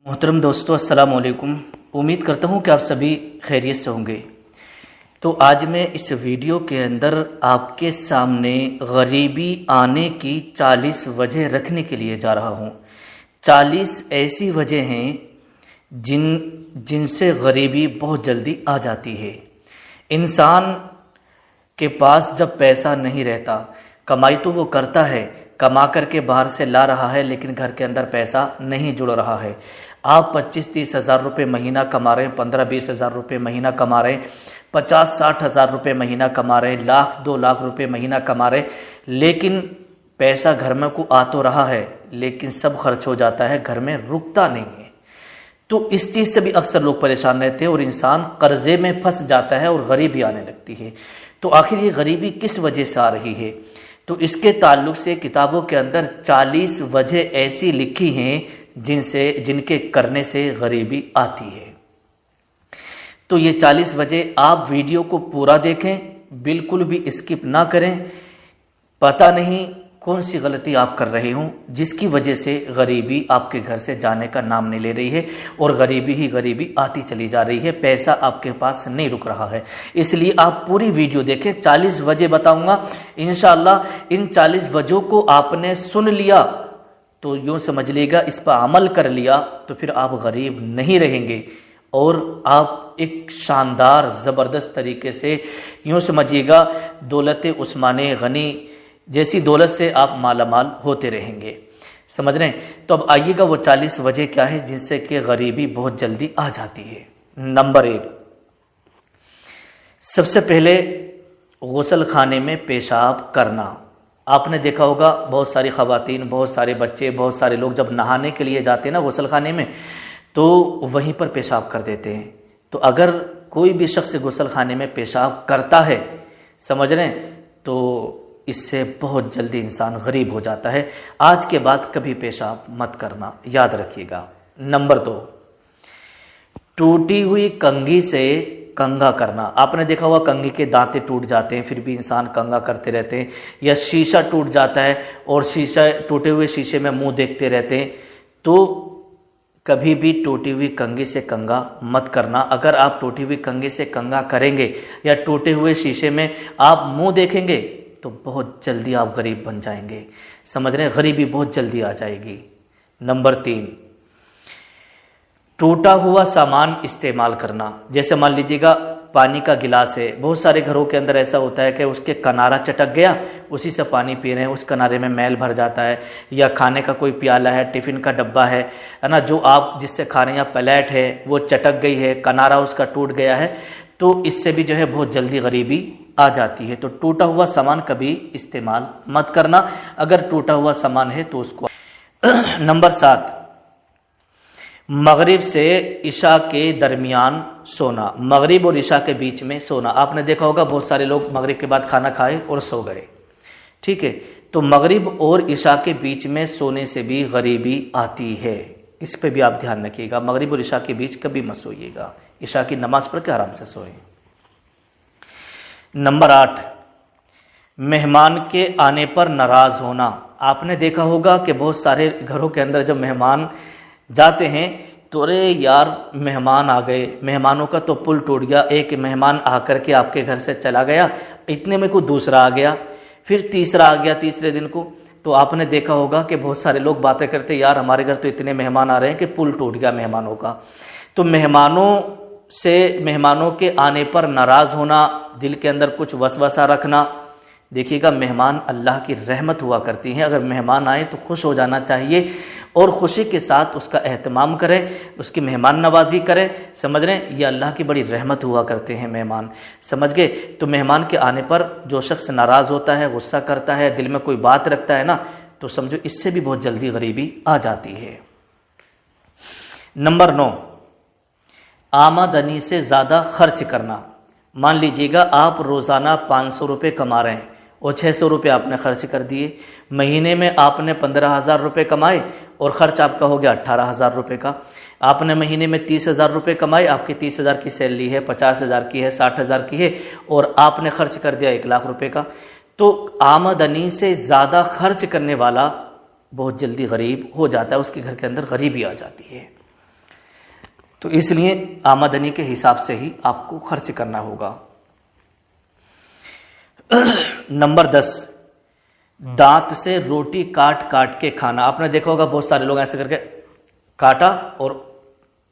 محترم دوستو، السلام علیکم۔ امید کرتا ہوں کہ آپ سبھی خیریت سے ہوں گے۔ تو آج میں اس ویڈیو کے اندر آپ کے سامنے غریبی آنے کی 40 وجہ رکھنے کے لیے جا رہا ہوں۔ 40 ایسی وجہ ہیں جن سے غریبی بہت جلدی آ جاتی ہے۔ انسان کے پاس جب پیسہ نہیں رہتا، کمائی تو وہ کرتا ہے، کما کر کے باہر سے لا رہا ہے، لیکن گھر کے اندر پیسہ نہیں جڑ رہا ہے۔ آپ 25-30 ہزار روپے مہینہ کما رہے ہیں، 15-20 ہزار روپے مہینہ کما رہے ہیں، 50-60 ہزار روپے مہینہ کما رہے ہیں، 1,00,000-2 لاکھ روپے مہینہ کما رہے ہیں، لیکن پیسہ گھر میں کو آ تو رہا ہے لیکن سب خرچ ہو جاتا ہے، گھر میں رکتا نہیں ہے۔ تو اس چیز سے بھی اکثر لوگ پریشان رہتے ہیں اور انسان قرضے میں پھنس جاتا ہے اور غریبی آنے لگتی ہے۔ تو آخر یہ غریبی کس وجہ سے آ رہی ہے؟ تو اس کے تعلق سے کتابوں کے اندر 40 وجہ ایسی لکھی ہیں جن کے کرنے سے غریبی آتی ہے۔ تو یہ 40 وجہ آپ ویڈیو کو پورا دیکھیں، بالکل بھی اسکپ نہ کریں۔ پتہ نہیں کون سی غلطی آپ کر رہے ہوں جس کی وجہ سے غریبی آپ کے گھر سے جانے کا نام نہیں لے رہی ہے اور غریبی ہی غریبی آتی چلی جا رہی ہے، پیسہ آپ کے پاس نہیں رک رہا ہے۔ اس لیے آپ پوری ویڈیو دیکھیں، 40 وجہ بتاؤں گا۔ انشاءاللہ ان 40 وجہوں کو آپ نے سن لیا تو یوں سمجھ لیے گا، اس پر عمل کر لیا تو پھر آپ غریب نہیں رہیں گے اور آپ ایک شاندار زبردست طریقے سے یوں سمجھیے گا دولت عثمانی غنی جیسی دولت سے آپ مالا مال ہوتے رہیں گے۔ سمجھ رہے ہیں؟ تو اب آئیے گا وہ 40 وجہ کیا ہے جن سے کہ غریبی بہت جلدی آ جاتی ہے۔ نمبر 1، سب سے پہلے غسل خانے میں پیشاب کرنا۔ آپ نے دیکھا ہوگا بہت ساری خواتین، بہت سارے بچے، بہت سارے لوگ جب نہانے کے لیے جاتے ہیں نا غسل خانے میں تو وہیں پر پیشاب کر دیتے ہیں۔ تو اگر کوئی بھی شخص غسل خانے میں پیشاب کرتا ہے، سمجھ رہے ہیں، تو اس سے بہت جلدی انسان غریب ہو جاتا ہے۔ آج کے بعد کبھی پیشاب مت کرنا، یاد رکھیے گا۔ نمبر 2، ٹوٹی ہوئی کنگھی سے کنگھا کرنا۔ آپ نے دیکھا ہوا کنگھی کے دانتے ٹوٹ جاتے ہیں پھر بھی انسان کنگھا کرتے رہتے ہیں، یا شیشہ ٹوٹ جاتا ہے اور ٹوٹے ہوئے شیشے میں منہ دیکھتے رہتے ہیں۔ تو کبھی بھی ٹوٹی ہوئی کنگھی سے کنگھا مت کرنا۔ اگر آپ ٹوٹی ہوئی کنگھی سے کنگھا کریں گے یا ٹوٹے ہوئے شیشے میں آپ منہ دیکھیں گے تو بہت جلدی آپ غریب بن جائیں گے۔ سمجھ رہے ہیں؟ غریبی بہت جلدی آ جائے گی۔ نمبر 3، ٹوٹا ہوا سامان استعمال کرنا۔ جیسے مان لیجیے گا پانی کا گلاس ہے، بہت سارے گھروں کے اندر ایسا ہوتا ہے کہ اس کے کنارہ چٹک گیا، اسی سے پانی پی رہے ہیں، اس کنارے میں میل بھر جاتا ہے، یا کھانے کا کوئی پیالہ ہے، ٹفن کا ڈبہ ہے نا، جو آپ جس سے کھا رہے ہیں، یا پلیٹ ہے وہ چٹک گئی ہے، کنارہ اس کا ٹوٹ گیا ہے، تو اس سے بھی جو ہے بہت جلدی غریبی آ جاتی ہے۔ تو ٹوٹا ہوا سامان کبھی استعمال مت کرنا، اگر ٹوٹا ہوا سامان ہے تو اس کو۔ نمبر 7، مغرب سے عشاء کے درمیان سونا۔ مغرب اور عشاء کے بیچ میں سونا۔ آپ نے دیکھا ہوگا بہت سارے لوگ مغرب کے بعد کھانا کھائے اور سو گئے، ٹھیک ہے؟ تو مغرب اور عشاء کے بیچ میں سونے سے بھی غریبی آتی ہے، اس پہ بھی آپ دھیان رکھیے گا۔ مغرب اور عشاء کے بیچ کبھی مت سوئیے گا، عشاء کی نماز پڑھ کے آرام سے سوئیں۔ نمبر 8، مہمان کے آنے پر ناراض ہونا۔ آپ نے دیکھا ہوگا کہ بہت سارے گھروں کے اندر جب مہمان جاتے ہیں تو ارے یار مہمان آ گئے، مہمانوں کا تو پل ٹوٹ گیا، ایک مہمان آ کر کے آپ کے گھر سے چلا گیا، اتنے میں کوئی دوسرا آ گیا، پھر تیسرا آ گیا تیسرے دن کو، تو آپ نے دیکھا ہوگا کہ بہت سارے لوگ باتیں کرتے، یار ہمارے گھر تو اتنے مہمان آ رہے ہیں کہ پل ٹوٹ گیا مہمانوں کا۔ تو مہمانوں کے آنے پر ناراض ہونا، دل کے اندر کچھ وسوسہ رکھنا۔ دیکھیے گا مہمان اللہ کی رحمت ہوا کرتی ہیں، اگر مہمان آئے تو خوش ہو جانا چاہیے اور خوشی کے ساتھ اس کا اہتمام کریں، اس کی مہمان نوازی کریں۔ سمجھ رہے ہیں؟ یہ اللہ کی بڑی رحمت ہوا کرتے ہیں مہمان، سمجھ گئے؟ تو مہمان کے آنے پر جو شخص ناراض ہوتا ہے، غصہ کرتا ہے، دل میں کوئی بات رکھتا ہے نا، تو سمجھو اس سے بھی بہت جلدی غریبی آ جاتی ہے۔ نمبر 9، آمدنی سے زیادہ خرچ کرنا۔ مان لیجیے گا آپ روزانہ 500 روپے کما رہے ہیں اور 600 روپے آپ نے خرچ کر دیے، مہینے میں آپ نے 15,000 روپے کمائے اور خرچ آپ کا ہو گیا 18,000 روپے کا۔ آپ نے مہینے میں 30,000 روپے کمائے، آپ کی 30,000 کی سیلری ہے، 50,000 کی ہے، 60,000 کی ہے، اور آپ نے خرچ کر دیا 1,00,000 روپے کا۔ تو آمدنی سے زیادہ خرچ کرنے والا بہت جلدی غریب ہو جاتا ہے، اس کے گھر کے اندر غریبی آ جاتی ہے۔ تو اس لیے آمدنی کے حساب سے ہی آپ کو خرچ کرنا ہوگا۔ نمبر 10، دانت سے روٹی کاٹ کاٹ کے کھانا۔ آپ نے دیکھا ہوگا بہت سارے لوگ ایسے کر کے کاٹا اور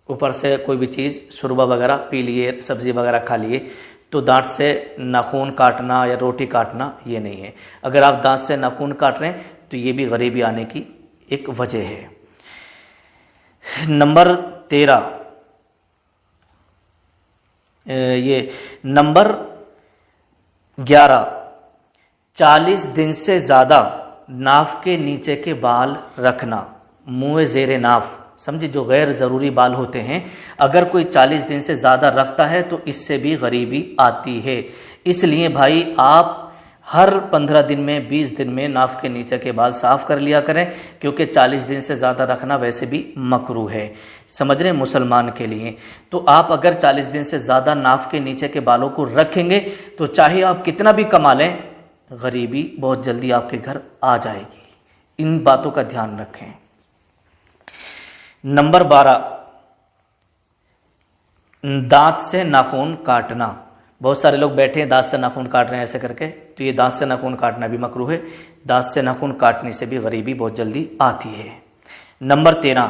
اوپر سے کوئی بھی چیز شوربہ وغیرہ پی لیے، سبزی وغیرہ کھا لیے، تو دانت سے ناخن کاٹنا یا روٹی کاٹنا یہ نہیں ہے۔ اگر آپ دانت سے ناخن کاٹ رہے ہیں تو یہ بھی غریبی آنے کی ایک وجہ ہے۔ نمبر 13، نمبر 11، 40 دن سے زیادہ ناف کے نیچے کے بال رکھنا، منہ زیر ناف، سمجھے، جو غیر ضروری بال ہوتے ہیں، اگر کوئی 40 دن سے زیادہ رکھتا ہے تو اس سے بھی غریبی آتی ہے۔ اس لیے بھائی آپ ہر 15 دن میں 20 دن میں ناف کے نیچے کے بال صاف کر لیا کریں، کیونکہ 40 دن سے زیادہ رکھنا ویسے بھی مکروہ ہے، سمجھ رہے ہیں، مسلمان کے لیے۔ تو آپ اگر 40 دن سے زیادہ ناف کے نیچے کے بالوں کو رکھیں گے تو چاہے آپ کتنا بھی کما لیں، غریبی بہت جلدی آپ کے گھر آ جائے گی۔ ان باتوں کا دھیان رکھیں۔ نمبر 12، دانت سے ناخن کاٹنا۔ بہت سارے لوگ بیٹھے ہیں دانت سے ناخن کاٹ رہے ہیں ایسے کر کے، تو یہ دانت سے ناخن کاٹنا بھی مکروہ ہے۔ دانت سے ناخن کاٹنے سے بھی غریبی بہت جلدی آتی ہے۔ نمبر 13،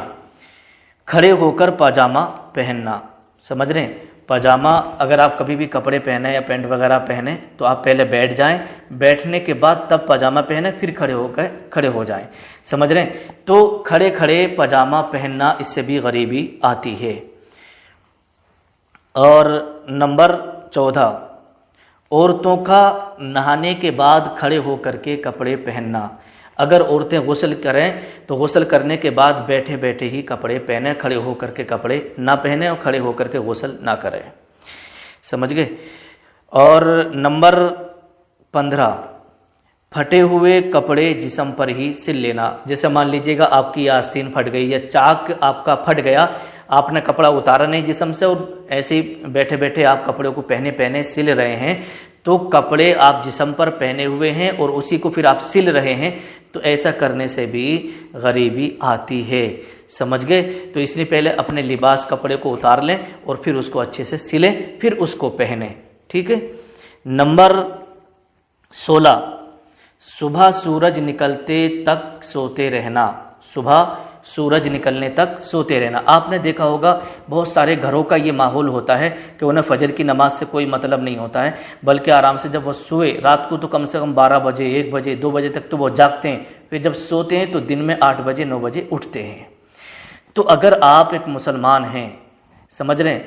کھڑے ہو کر پاجامہ پہننا، سمجھ رہے ہیں، پاجامہ اگر آپ کبھی بھی کپڑے پہنے یا پینٹ وغیرہ پہنے تو آپ پہلے بیٹھ جائیں، بیٹھنے کے بعد تب پاجامہ پہنے، پھر کھڑے ہو جائیں، سمجھ رہے ہیں۔ تو کھڑے کھڑے پاجامہ پہننا، اس سے بھی غریبی آتی ہے۔ اور نمبر 14، عورتوں کا نہانے کے بعد کھڑے ہو کر کے کپڑے پہننا۔ اگر عورتیں غسل کریں تو غسل کرنے کے بعد بیٹھے بیٹھے ہی کپڑے پہنیں، کھڑے ہو کر کے کپڑے نہ پہنیں اور کھڑے ہو کر کے غسل نہ کریں، سمجھ گئے۔ اور نمبر 15، پھٹے ہوئے کپڑے جسم پر ہی سل لینا۔ جیسے مان لیجئے گا آپ کی آستین پھٹ گئی یا چاک آپ کا پھٹ گیا، آپ نے کپڑا اتارا نہیں جسم سے اور ایسے ہی بیٹھے بیٹھے آپ کپڑے کو پہنے سل رہے ہیں، تو کپڑے آپ جسم پر پہنے ہوئے ہیں اور اسی کو پھر آپ سل رہے ہیں، تو ایسا کرنے سے بھی غریبی آتی ہے، سمجھ گئے۔ تو اس لیے پہلے اپنے لباس کپڑے کو اتار لیں اور پھر اس کو اچھے سے سلیں، پھر اس کو پہنیں، ٹھیک ہے۔ نمبر 16، صبح سورج نکلتے تک سوتے رہنا۔ صبح سورج نکلنے تک سوتے رہنا۔ آپ نے دیکھا ہوگا بہت سارے گھروں کا یہ ماحول ہوتا ہے کہ انہیں فجر کی نماز سے کوئی مطلب نہیں ہوتا ہے، بلکہ آرام سے جب وہ سوئے رات کو تو کم سے کم 12 بجے 1 بجے 2 بجے تک تو وہ جاگتے ہیں، پھر جب سوتے ہیں تو دن میں 8 بجے 9 بجے اٹھتے ہیں۔ تو اگر آپ ایک مسلمان ہیں، سمجھ رہے ہیں،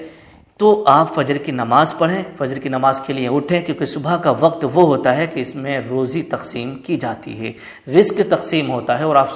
تو آپ فجر کی نماز پڑھیں، فجر کی نماز کے لیے اٹھیں، کیونکہ صبح کا وقت وہ ہوتا ہے کہ اس میں روزی تقسیم کی جاتی ہے، رزق تقسیم ہوتا ہے، اور آپ